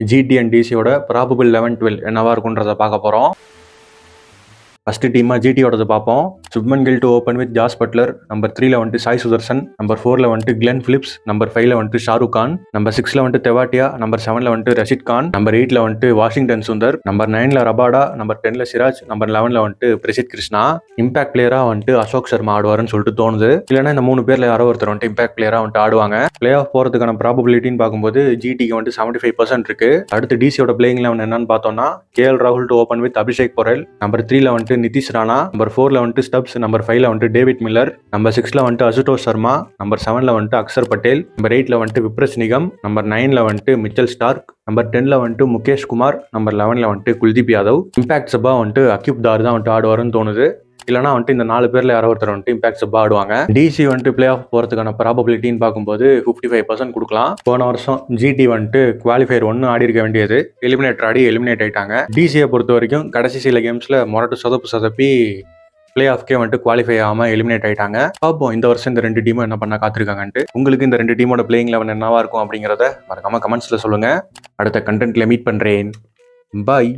GT and டிசியோட probable 11-12 என்னவா இருக்குன்றத பார்க்க போகிறோம். ஃபர்ஸ்ட் டீமாக ஜிடியோடது பார்ப்போம். Shubman Gill to open with Jos Buttler. Number 3ல வந்துட்டு சாய் சுதர்சன். நம்பர் 4ல வந்துட்டு கிளென் பிலிப்ஸ். நம்பர் 5ல வந்துட்டு ஷாருக் கான். நம்பர் 6ல வந்துட்டு தெவாட்டியா. நம்பர் 7ல வந்துட்டு ரஷித் கான். நம்பர் 8ல வந்துட்டு வாஷிங்டன் சுந்தர். நம்பர் 9ல ரபாடா. நம்பர் 10ல சிராஜ். நம்பர் 11ல வந்துட்டு பிரசித் கிருஷ்ணா. இம்பாக்ட் பிளேயரா வந்துட்டு அசோக் சர்மா ஆடுவாருன்னு சொல்லிட்டு தோணுது. இல்லைன்னா இந்த 3 பேர்ல யாரோ ஒருத்தர் வந்துட்டு இம்பாக்ட் பிளேயரா வந்துட்டு ஆடுவாங்க. பிளே ஆஃப் போறதுக்கான ப்ராபபிலிட்டின்னு பார்க்கும்போது ஜிடிக்கு வந்துட்டு 75% இருக்கு. அடுத்து டிசியோட பிளேயிங் லெவன் என்னன்னு பார்த்தோம்னா கேஎல் ராகுல் to open with Abishek Porel. Number 3ல வந்துட்டு நிதிஷ் ராணா. நம்பர் 4ல வந்துட்டு ஸ்டப்ஸ். நம்பர் 5ல வந்துட்டு டேவிட் மில்லர். நம்பர் 6ல வந்துட்டு அசுதோஷ் சர்மா. நம்பர் 7ல வந்துட்டு அக்சர் பட்டேல். நம்பர் 8ல வந்துட்டு விப்ரஸ் நிகம். நம்பர் 9ல வந்துட்டு மிச்சல் ஸ்டார்க். நம்பர் 10ல வந்துட்டு முகேஷ் குமார். நம்பர் 11ல வந்துட்டு குல்தீப் யாதவ். இம்பாக்ட் சப்பா வந்துட்டு அக்யூப் தார் தான் வந்துட்டு ஆடுவாருன்னு தோணுது. இல்லைனா வந்துட்டு இந்த 4 பேர்ல யாரோ ஒருத்தர் வந்துட்டு இம்பாக்ட் சப்பா ஆடுவாங்க. டிசி வந்துட்டு பிளே ஆஃப் போறதுக்கான ப்ராபபிலிட்டின்னு பார்க்கும்போது 55% கொடுக்கலாம். போன வருஷம் ஜிடி வந்துட்டு குவாலிஃபயர் 1 ஆடி இருக்க வேண்டியது. எலிமினேட்டர் ஆடி எலிமினேட் ஆயிட்டாங்க. டிசியை பொறுத்த வரைக்கும் கடைசி சில கேம்ஸ்ல மொரட்டு சொதப்பி பிளே ஆஃப்கே வந்துட்டு குவாலிஃபை ஆகாமல் எலிமினேட் ஆயிட்டாங்க. பார்ப்போம் இந்த வருஷம் இந்த 2 டீமும் என்ன பண்ண காத்திருக்காங்கன்ட்டு. உங்களுக்கு இந்த 2 டீமோட பிளேயிங் லெவன் என்னவா இருக்கும் அப்படிங்கிறத மறக்காம கமெண்ட்ஸ்ல சொல்லுங்க. அடுத்த கண்டென்ட்ல மீட் பண்றேன். பாய்.